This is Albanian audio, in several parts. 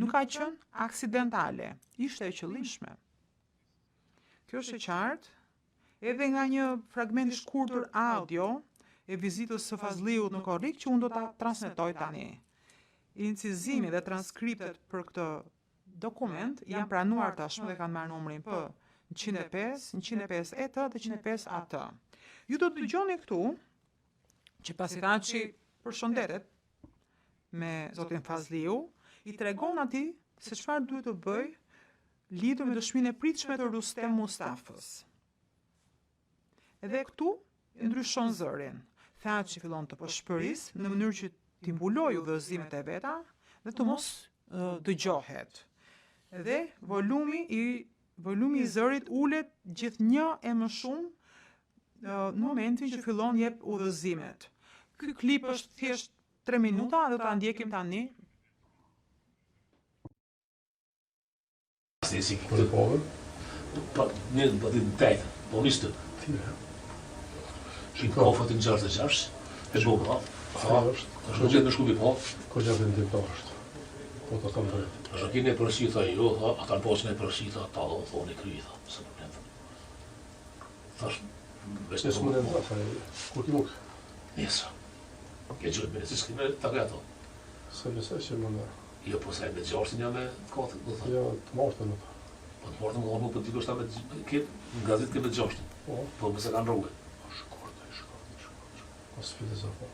nuk ka qenë aksidentale, ishte e qëllimshme. Kjo është e qartë, edhe nga një fragment i shkurtër audio e vizitës së Fazliut në Korrik që unë do ta transmetoj tani. Incizimi dhe transkriptet për këtë dokument janë pranuar tashmë dhe kanë marrë numrin P 105, 105 ET dhe 105 AT. Ju do të dëgjoni këtu që pasi Thaçi përshëndetet me zotin Fazliu, i tregon atij se çfarë duhet të bëj lidhur me dëshminë e pritshme të Rustem Mustafës. Edhe këtu ndryshon zërin. Thaçi fillon të përshpëris në mënyrë që t'i mbulojë udhëzimet e veta dhe të mos dëgjohet. Dhe volumi i zërit ulet gjithnjë e më shumë në momentin që fillon jep udhëzimet. Ky klip është thjesht 3 minuta dhe ta ndjekim tani. Si këtë povën? Një në ditë në tajtë, po nistë. Shqipë kofët të njarë të qarës, e bo ka. është në gjithë në shkupi po. Ko gjatë në dimtar është. Po të të më drejtë. Është kine përësita jo, ata në poqën e përësita, ta do thoni kry, se problem. Thash, Nesë më në nda, kur ki mukë? Njësa. Ke gjojnë me nësi s'kime të kreto. Se besaj që më në... Jo, po se me gjashtin ja me katë, do thë. Ja, të martën në ta. Po të martën më për t'i kështë ta me në gazit ke me gjashtin. Po më se kanë rrugë. Shkorte. Pas filozofo.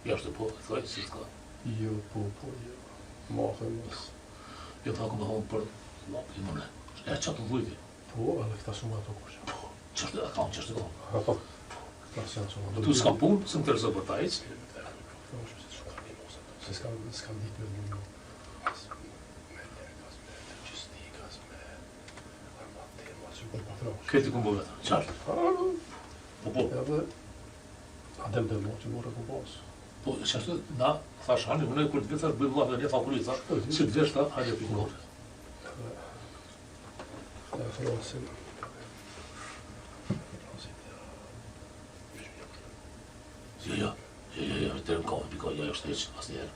Jashtë po, thaj, si s'ka. Jo, po, jo. Martën mësë. Jo, tha ku me thonë për lapë, i mëne. E qatë të dhujti. Po, edhe këta shumë ato kushë. Po, qështë e kam, qështë e kam. Ato, këta se janë shumë. Tu s'kam punë, se më tërësë për ta ecë. Se s'kam ditë me një me lërgas, me logistikas, me armatema, që për patrash. Këti ku më vetë, qartë. Po. Edhe, adem të mo që more ku pasë. Po, qështë na, thash, hani, mëne kur të vithar, bëjmë lafë dhe një tha kuri, thash, si të veshta, hajde për kërë. Dhe frasin, Jo, të rëmë kafe, pika, ja, është heqë, asë njerë.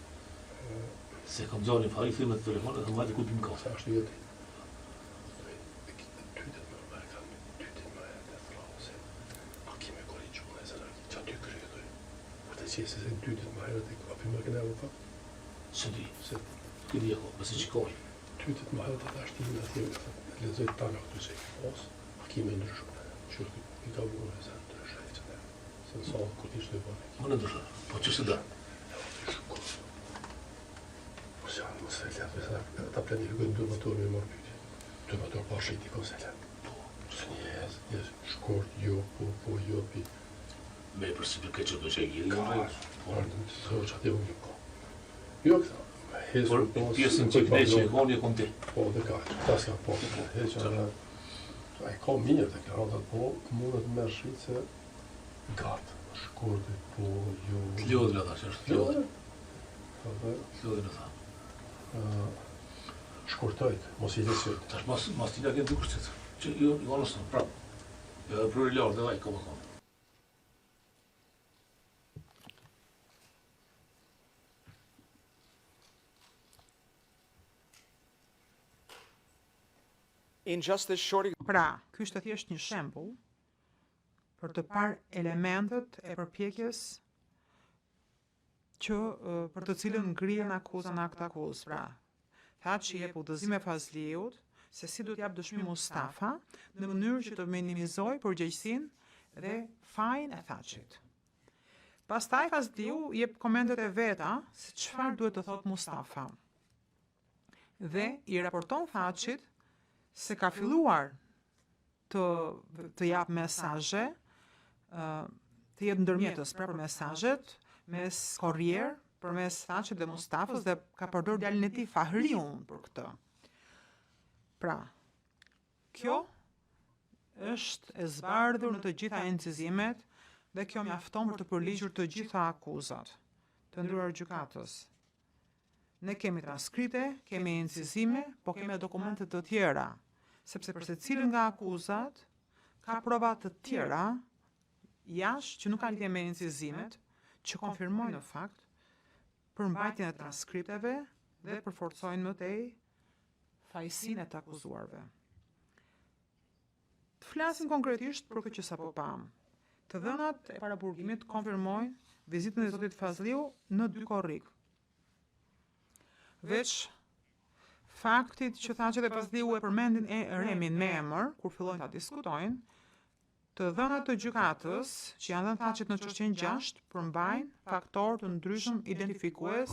Se kam gjani fari, thime të telefonet, dhe majtë ku pim kafe. se është jeti. Tytet me Amerikan, tytet me e frasin. A kime korriqu në e zëra, që aty kryetoj. Kur të qesi se tytet me herët e api me këne Evropa. Se di, Se këdi e ko, mëse që kohë. tytet me herët e ashtimin atje, lezoj tana këtu që i pas, a kime ndryshune. Që i ka vurë e zërë të rëshajtë që ne. Se në salë, kur t'ishtë e bërë. Më në ndryshë, po që se da. Po që janë më selja, ta planifikojnë 2 motorë me morë pyti. 2 motorë pa shiti ko selja. Se një jesë, shkort, jo, po, jo, pi. Me përsi për këtë që të që e gjiri, Së që atë unë ko. Jo, këta, por pjesën që këne që e koni e kom ti. Po, dhe ka, ta s'ka po. Heqa, e ka mirë të karatat, po, mundet me shritë se gatë, shkorti, po, jo... Të ljodhë ata që është të ljodhë. Dhe, Të ljodhë në tha. shkortojt, mos i lesjojt. Tash mas t'i lagen të kushtet. Që jo anës të prapë. Prurë i lartë dhe vaj, ka më thonë. In just this short Pra, ky është thjesht një shembull për të parë elementet e përpjekjes që për të cilën ngrihen akuza në akt akuz. Pra, Thaçi jep udhëzime Fazliut se si do t'jap dëshmi Mustafa në mënyrë që të minimizojë përgjegjësinë dhe fajin e Thaçit. Pastaj Fazliu jep komentet e veta se çfarë duhet të thotë Mustafa. Dhe i raporton Thaçit se ka filluar të jap mesazhe, të jep ndërmjetës pra për mesazhet mes Korrier, përmes Thaçit dhe Mustafës dhe ka përdorur djalin e tij Fahriun për këtë. Pra, kjo është e zbardhur në të gjitha incizimet dhe kjo mjafton për të përligjur të gjitha akuzat të ndryruar gjykatës. Ne kemi transkripte, kemi incizime, po kemi dokumente të tjera, sepse për secilin nga akuzat ka prova të tjera jashtë që nuk kanë lidhje me incizimet, që konfirmojnë në fakt përmbajtjen e transkripteve dhe përforcojnë më tej fajësinë e të akuzuarve. Të flasim konkretisht për këtë që sapo pam. Të dhënat e paraburgimit konfirmojnë vizitën e zotit Fazliu në 2 korrik. Veç faktit që tha që dhe Fazliu e përmendin Remin me emër, kur fillojnë ta diskutojnë, të dhënat të gjykatës, që janë dhënë faqet në çështjen 6, përmbajnë faktorë të ndryshëm identifikues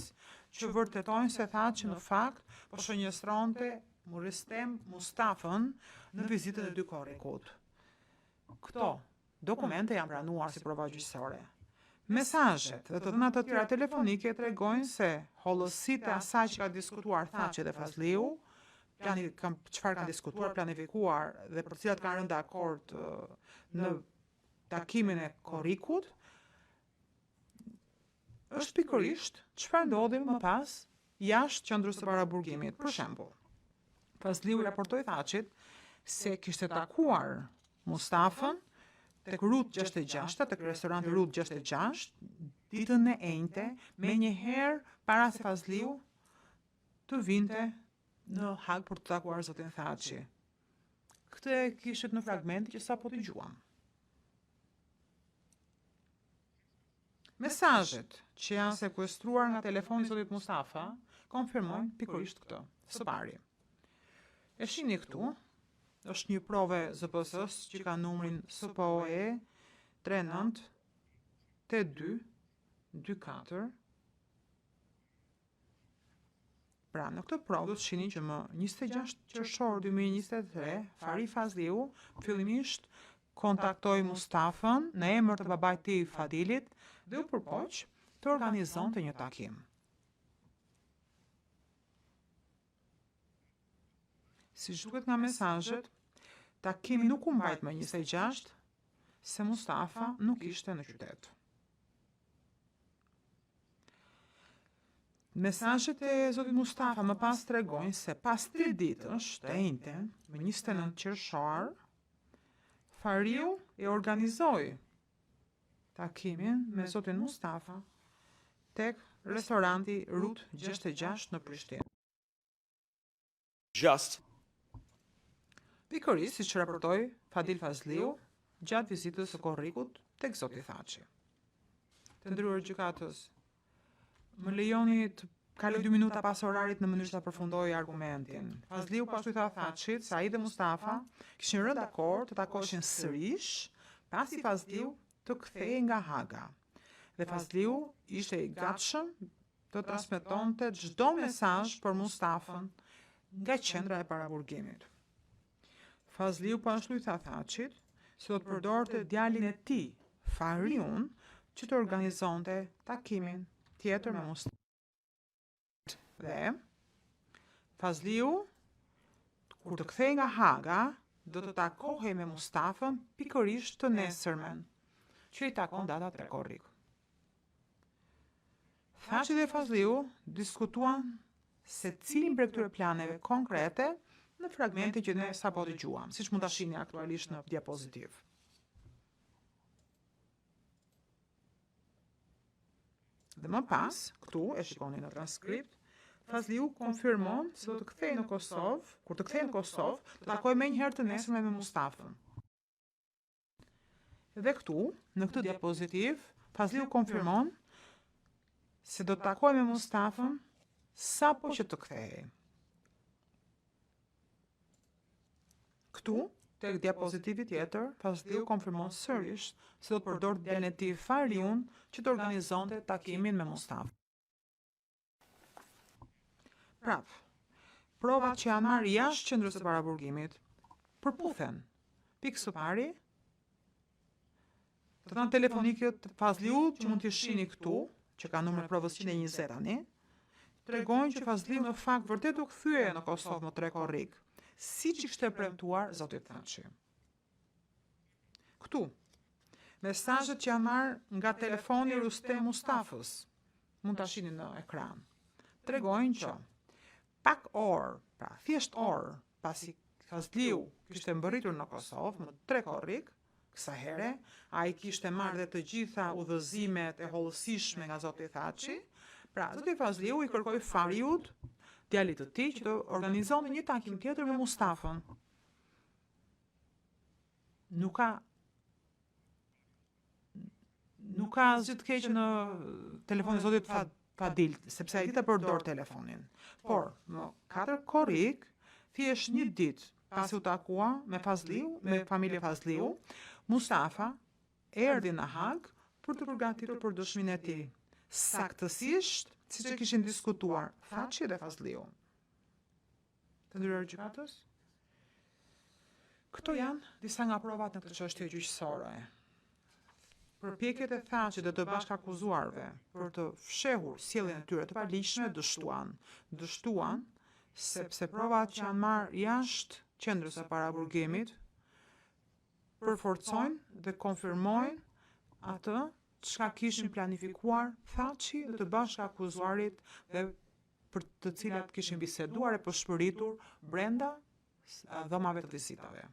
që vërtetojnë se tha që në fakt po shënjestronte Muristem Mustafën në vizitën e 2 korrikut. Këto dokumente janë pranuar si prova gjyqësore. Mesazhet dhe të dhënat të tjera telefonike tregojnë se hollësitë e asaj që ka diskutuar Thaçi dhe Fazliu, çfarë kanë diskutuar, planifikuar dhe për cilat kanë rënë dakord në takimin e korrikut, është pikërisht çfarë ndodhi më pas jashtë qendrës së paraburgimit. Për shembull, Fazliu raportoi Thaçit se kishte takuar Mustafën tek Rrugë 66, tek restoranti Rrugë 66, ditën e enjte, me njëherë para se Fazliu të vinte në Hag për të takuar zotin Thaçi. Këtë e kishit në fragmenti që sapo dëgjuam. Mesazhet që janë sekuestruar nga telefoni i zotit Mustafa konfirmojnë pikërisht këtë. Së pari, e shihni këtu, është një prove ZPS që ka numrin SPOE 398224. Pra, në këtë provë do të shihni që më 26 qershor 2023, Fari Fazliu fillimisht kontaktoi Mustafën në emër të babait të tij Fadilit dhe u përpoq të organizonte një takim. Si duket nga mesazhet, takimi nuk u mbajt më 26, se Mustafa nuk ishte në qytet. Mesazhet e zotit Mustafa më pas tregojnë se pas 3 ditësh të enjten, më 29 qershor, Fariu e organizoi takimin me zotin Mustafa tek restoranti Rrugë 66 në Prishtinë. Just Pikërisht siç raportoi Fadil Fazliu gjatë vizitës së korrikut tek zoti Thaçi. Të nderuar gjykatës, më lejoni të kaloj 2 minuta pas orarit në mënyrë të përfundoj argumentin. Fazliu pashtu i tha Thaçit se ai dhe Mustafa kishin rënë dakord të takoheshin sërish pasi Fazliu të kthehej nga Haga. Dhe Fazliu ishte i gatshëm të transmetonte çdo mesazh për Mustafën nga qendra e paraburgimit. Fazliu pashtu i tha Thaçit se do të përdorte djalin e tij, Fariun, që të organizonte takimin tjetër me Mustafën. Dhe Fazliu, kur të kthehej nga Haga, do të takohej me Mustafën pikërisht të nesërmen, që i takon data 3 korrik. Thaçi dhe Fazliu diskutuan se cilin prej këtyre planeve konkrete në fragmentin që ne sapo dëgjuam, siç mund ta shihni aktualisht në diapozitiv. Dhe më pas, këtu e shikoni në transkript, Fazliu konfirmon se do të kthehej në Kosovë, kur të kthehej në Kosovë, të takojë menjëherë të nesërme me Mustafën. Dhe këtu, në këtë diapozitiv, Fazliu konfirmon se do të takojë me Mustafën sapo që të kthehej. Këtu, tek diapozitivi tjetër, Fazliu konfirmon sërish se do të përdor djalin e tij Fariun që të organizonte takimin me Mustafën. Prap, provat që janë marrë jashtë qendrës së paraburgimit përputhen. Pikë së pari, të dhënat telefonike të Fazliut që mund t'i shihni këtu, që ka numër provës 120 tani, tregojnë që Fazliu në fakt vërtet u kthye në Kosovë më 3 korrik, siç i kishte premtuar zoti Thaçi. Këtu, mesazhet që janë marrë nga telefoni i Rustem Mustafës, mund ta shihni në ekran, tregojnë që pak orë, pra thjesht orë, pasi Fazliu kishte mbërritur në Kosovë më 3 korrik, kësa here, ai kishte marrë dhe të gjitha udhëzimet e hollësishme nga zoti Thaçi. Pra, zoti Fazliu i kërkoi Fariut djalit të tij që të organizonte një takim tjetër me Mustafën. Nuk ka asgjë të keq në telefonin e Zotit Fadil, sepse ai ditë përdor telefonin. Por, më 4 korrik, thjesht një ditë pasi u takua me familje Fazliu, Mustafa erdhi në Hag për të përgatitur për dëshminë e tij. Saktësisht, siç e kishin diskutuar Thaçi dhe Fazliu. Të nderuar gjykatës, këto janë disa nga provat në këtë çështje gjyqësore. Përpjekjet e Thaçit dhe të bashkëakuzuarve për të fshehur sjelljen e tyre të paligjshme dështuan sepse provat që janë marrë jashtë qendrës së paraburgimit përforcojnë dhe konfirmojnë atë çka kishin planifikuar Thaçi dhe të bashkëakuzuarit dhe për të cilat kishin biseduar e përshpëritur brenda dhomave të vizitave.